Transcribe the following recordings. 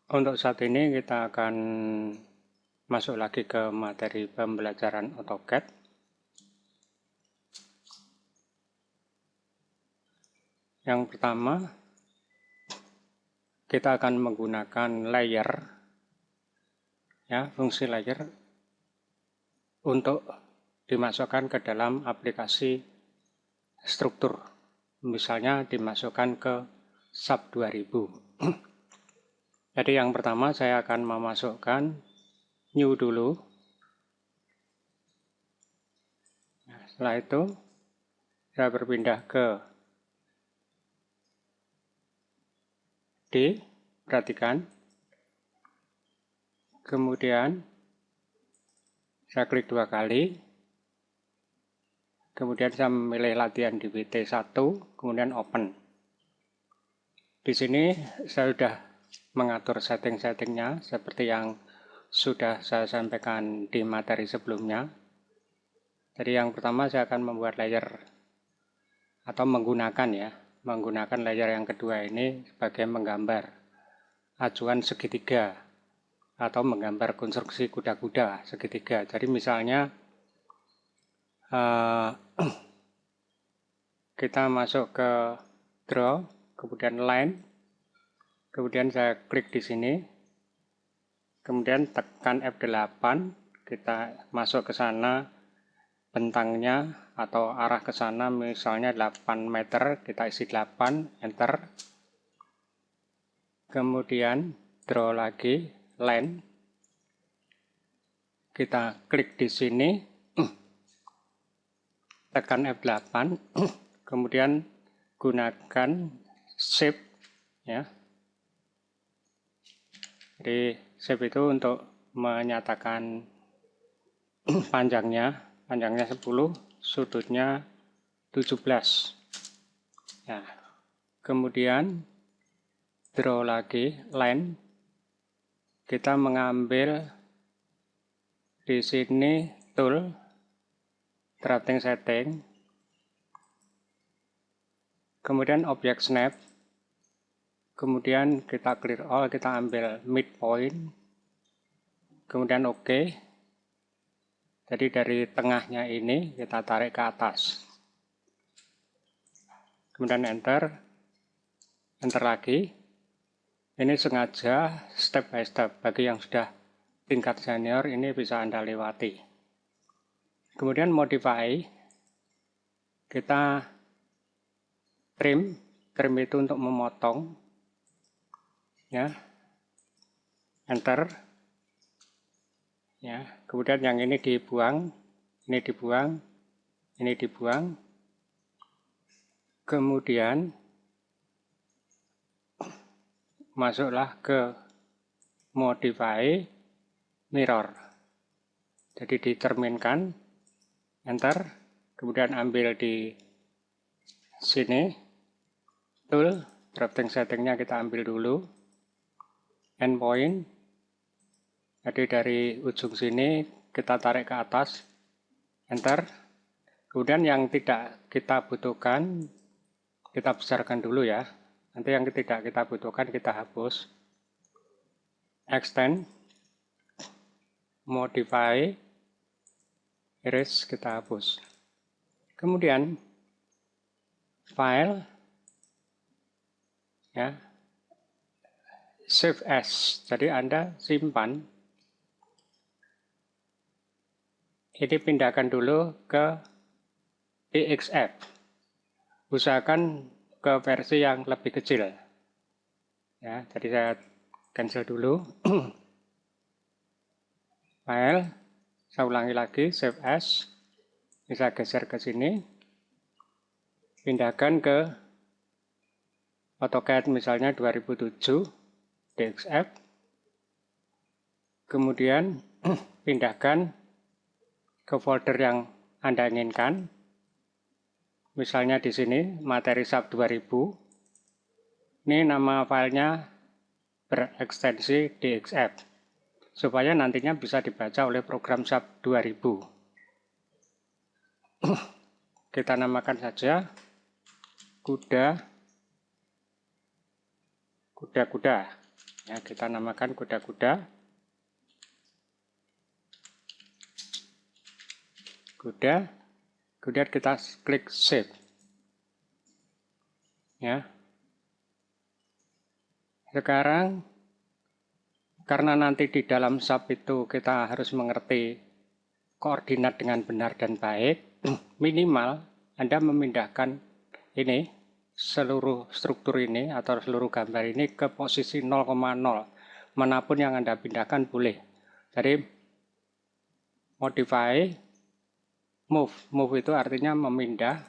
Untuk saat ini kita akan masuk lagi ke materi pembelajaran AutoCAD. Yang pertama, kita akan menggunakan layer, ya, fungsi layer untuk dimasukkan ke dalam aplikasi struktur. Misalnya dimasukkan ke SAP 2000. Jadi yang pertama saya akan memasukkan new dulu. Nah, setelah itu saya berpindah ke D, perhatikan. Kemudian saya klik 2 kali. Kemudian saya memilih latihan di WT1, kemudian open. Di sini saya sudah mengatur setting-settingnya seperti yang sudah saya sampaikan di materi sebelumnya. Jadi yang pertama saya akan membuat layer atau menggunakan layer yang kedua ini sebagai menggambar acuan segitiga atau menggambar konstruksi kuda-kuda segitiga. Jadi misalnya kita masuk ke draw, kemudian line, kemudian saya klik di sini, kemudian tekan F8, kita masuk ke sana, bentangnya atau arah ke sana misalnya 8 meter, kita isi 8, enter. Kemudian draw lagi, line, kita klik di sini, tekan F8, kemudian gunakan shape, ya. Jadi shape itu untuk menyatakan panjangnya 10, sudutnya 17. Ya. Kemudian draw lagi, line. Kita mengambil di sini tool, drafting setting. Kemudian objek snap. Kemudian kita clear all, kita ambil midpoint. Kemudian OK. Jadi dari tengahnya ini kita tarik ke atas. Kemudian enter lagi. Ini sengaja step by step. Bagi yang sudah tingkat senior ini bisa Anda lewati. Kemudian modify. Kita trim itu untuk memotong. Ya. Enter. Ya, kemudian yang ini dibuang, ini dibuang, ini dibuang. Kemudian masuklah ke modify mirror. Jadi diterminkan, enter, kemudian ambil di sini, tool, drafting settingnya kita ambil dulu, endpoint. Jadi dari ujung sini kita tarik ke atas, enter. Kemudian yang tidak kita butuhkan, kita besarkan dulu ya. Nanti yang tidak kita butuhkan kita hapus. Extend, modify, erase, kita hapus. Kemudian file, ya, save as. Jadi Anda simpan. Ini pindahkan dulu ke DXF. Usahakan ke versi yang lebih kecil. Ya, jadi saya cancel dulu. File, saya ulangi lagi, save as. Bisa geser ke sini. Pindahkan ke AutoCAD misalnya 2007, DXF. Kemudian pindahkan ke folder yang Anda inginkan. Misalnya di sini, materi SAP 2000. Ini nama filenya berekstensi DXF. Supaya nantinya bisa dibaca oleh program SAP 2000. Kita namakan saja kuda kuda-kuda. Ya, kita namakan kuda-kuda. Kuda. Kemudian kita klik save. Ya. Sekarang karena nanti di dalam sub itu kita harus mengerti koordinat dengan benar dan baik, minimal Anda memindahkan ini seluruh struktur ini atau seluruh gambar ini ke posisi 0,0. Manapun yang Anda pindahkan boleh. Jadi modify, move itu artinya memindah,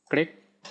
klik,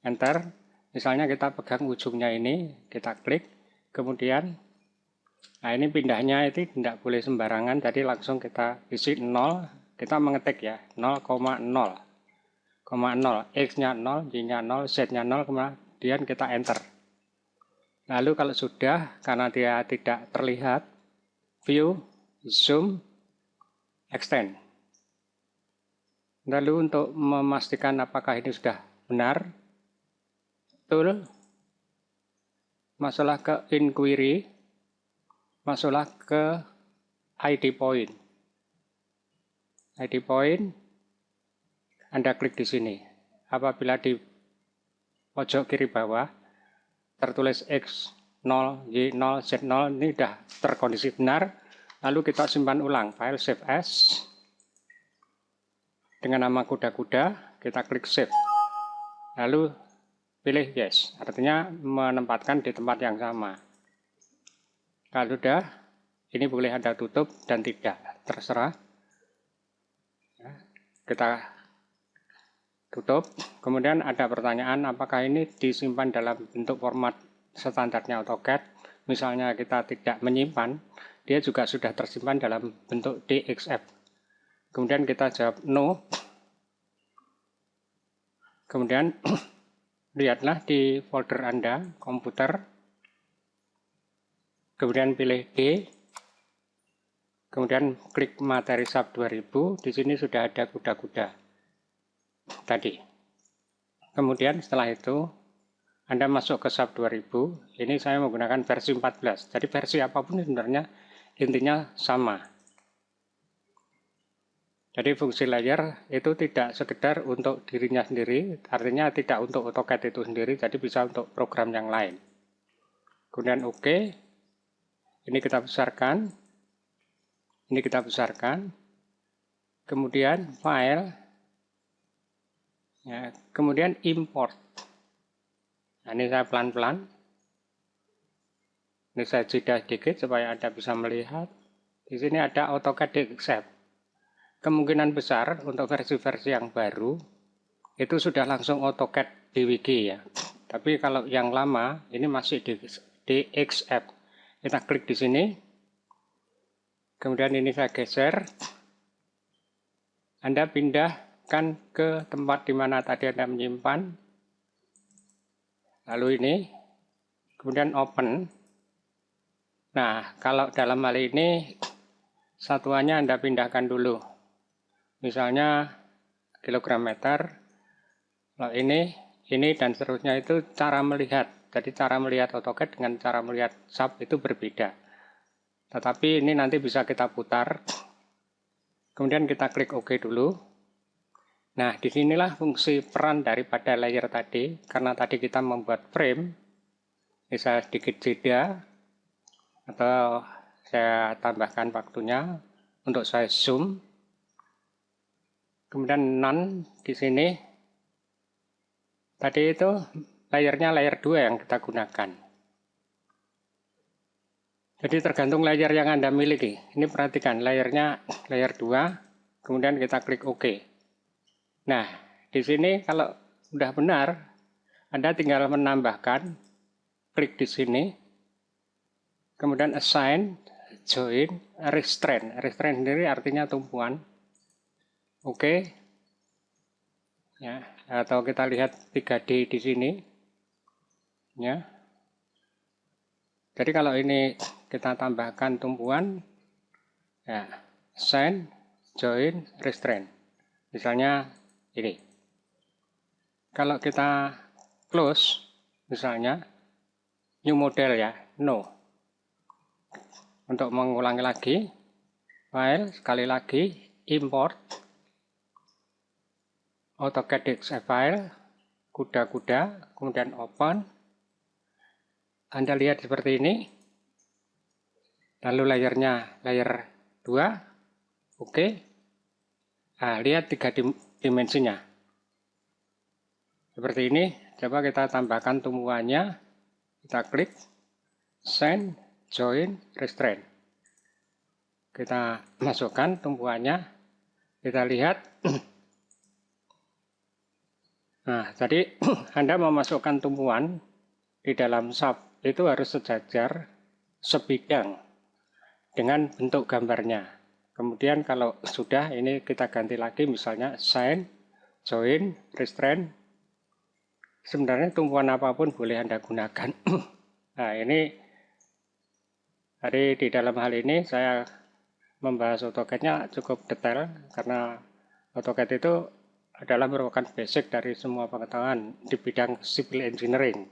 enter. Misalnya kita pegang ujungnya ini, kita klik, kemudian nah ini pindahnya itu tidak boleh sembarangan, jadi langsung kita isi 0, kita mengetik ya 0,0, X-nya 0, Y-nya 0, Z-nya 0, kemudian kita enter. Lalu kalau sudah, karena dia tidak terlihat, view, zoom, extend. Lalu untuk memastikan apakah ini sudah benar, tool, masuklah ke inquiry, masuklah ke ID point. ID point, Anda klik di sini. Apabila di pojok kiri bawah tertulis X0, Y0, Z0, ini sudah terkondisi benar. Lalu kita simpan ulang, file save as, dengan nama kuda-kuda, kita klik save. Lalu pilih yes, artinya menempatkan di tempat yang sama. Kalau sudah, ini boleh Anda tutup dan tidak, terserah. Ya, kita tutup. Kemudian ada pertanyaan, apakah ini disimpan dalam bentuk format standarnya AutoCAD? Misalnya kita tidak menyimpan, dia juga sudah tersimpan dalam bentuk DXF. Kemudian kita jawab no. Kemudian lihatlah di folder Anda, komputer. Kemudian pilih D, kemudian klik materi sub 2000, di sini sudah ada kuda-kuda tadi. Kemudian setelah itu, Anda masuk ke sub 2000, ini saya menggunakan versi 14, jadi versi apapun sebenarnya intinya sama. Jadi fungsi layer itu tidak sekedar untuk dirinya sendiri, artinya tidak untuk AutoCAD itu sendiri, jadi bisa untuk program yang lain. Kemudian OK. Ini kita besarkan, kemudian file, ya, kemudian import. Nah, ini saya pelan-pelan, ini saya jeda sedikit supaya Anda bisa melihat. Di sini ada AutoCAD DXF. Kemungkinan besar untuk versi-versi yang baru, itu sudah langsung AutoCAD DWG ya. Tapi kalau yang lama, ini masih DXF. Kita klik di sini, kemudian ini saya geser, Anda pindahkan ke tempat di mana tadi Anda menyimpan, lalu ini, kemudian open. Nah, kalau dalam hal ini, satuannya Anda pindahkan dulu, misalnya kilogram meter, lalu ini dan seterusnya itu cara melihat. Jadi cara melihat AutoCAD dengan cara melihat sub itu berbeda. Tetapi ini nanti bisa kita putar. Kemudian kita klik OK dulu. Nah, disinilah fungsi peran daripada layer tadi. Karena tadi kita membuat frame. Bisa sedikit jeda. Atau saya tambahkan waktunya untuk saya zoom. Kemudian none di sini. Tadi itu layernya layer 2 yang kita gunakan. Jadi tergantung layer yang Anda miliki. Ini perhatikan, layernya layer 2, kemudian kita klik OK. Nah, di sini kalau sudah benar, Anda tinggal menambahkan, klik di sini, kemudian assign, join, restrain. Restrain sendiri artinya tumpuan. OK. Ya, atau kita lihat 3D di sini. Ya. Jadi kalau ini kita tambahkan tumpuan, ya, assign, join, restrain. Misalnya ini. Kalau kita close, misalnya, new model ya, no. Untuk mengulangi lagi, file, sekali lagi, import, AutoCAD DXF file, kuda-kuda, kemudian open. Anda lihat seperti ini. Lalu layernya layer 2, oke. Nah, lihat 3 dimensinya. Seperti ini, coba kita tambahkan tumbuhannya. Kita klik, send, join, restrain. Kita masukkan tumbuhannya. Kita lihat. Nah, tadi Anda memasukkan tumbuhan di dalam sub itu harus sejajar, sebidang dengan bentuk gambarnya. Kemudian kalau sudah, ini kita ganti lagi, misalnya send, join, restrain. Sebenarnya tumpuan apapun boleh Anda gunakan. Nah, ini di dalam hal ini saya membahas AutoCAD-nya cukup detail karena AutoCAD itu adalah merupakan basic dari semua pengetahuan di bidang civil engineering.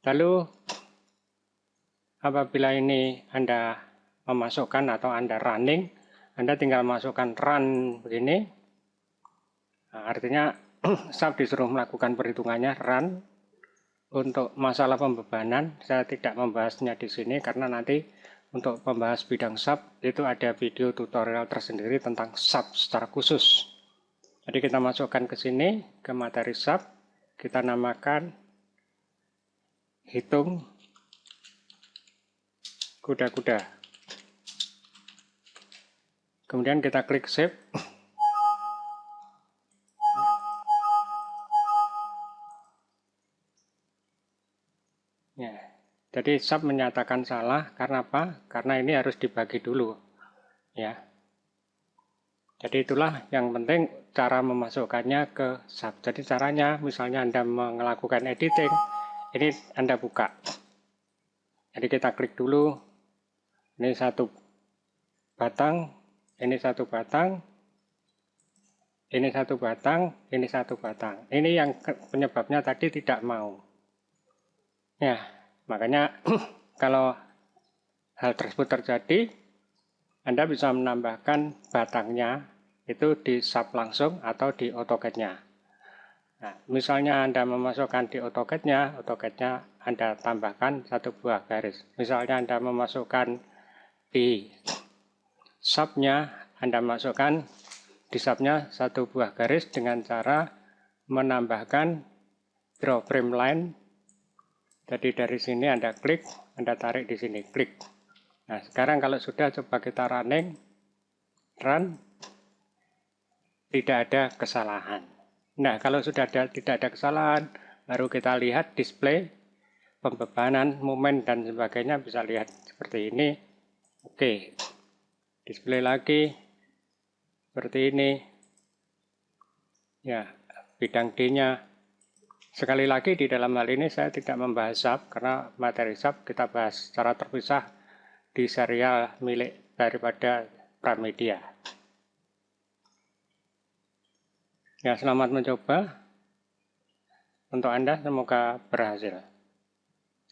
Lalu apabila ini Anda memasukkan atau Anda running, Anda tinggal masukkan run begini. Nah, artinya sub disuruh melakukan perhitungannya run. Untuk masalah pembebanan saya tidak membahasnya di sini karena nanti untuk membahas bidang sub itu ada video tutorial tersendiri tentang sub secara khusus. Jadi kita masukkan ke sini ke materi sub, kita namakan hitung kuda-kuda. Kemudian kita klik save. Ya, jadi sub menyatakan salah karena apa? Karena ini harus dibagi dulu. Ya. Jadi itulah yang penting cara memasukkannya ke sub. Jadi caranya misalnya Anda melakukan editing, ini Anda buka. Jadi kita klik dulu. Ini satu batang, ini satu batang, ini satu batang, ini satu batang. Ini yang penyebabnya tadi tidak mau. Ya, makanya kalau hal tersebut terjadi, Anda bisa menambahkan batangnya itu di sub langsung atau di AutoCAD-nya. Nah, misalnya Anda memasukkan di AutoCAD-nya, Anda tambahkan satu buah garis. Misalnya Anda memasukkan di sub-nya, Anda masukkan di sub-nya satu buah garis dengan cara menambahkan draw frame line. Jadi dari sini Anda klik, Anda tarik di sini, klik. Nah, sekarang kalau sudah coba kita running, run, tidak ada kesalahan. Nah, kalau sudah tidak ada kesalahan, baru kita lihat display, pembebanan, momen, dan sebagainya, bisa lihat seperti ini. Oke, display lagi, seperti ini. Ya, bidang D-nya. Sekali lagi di dalam hal ini saya tidak membahas sub karena materi sub kita bahas secara terpisah di serial milik daripada Pramedia. Ya, selamat mencoba. Untuk Anda semoga berhasil.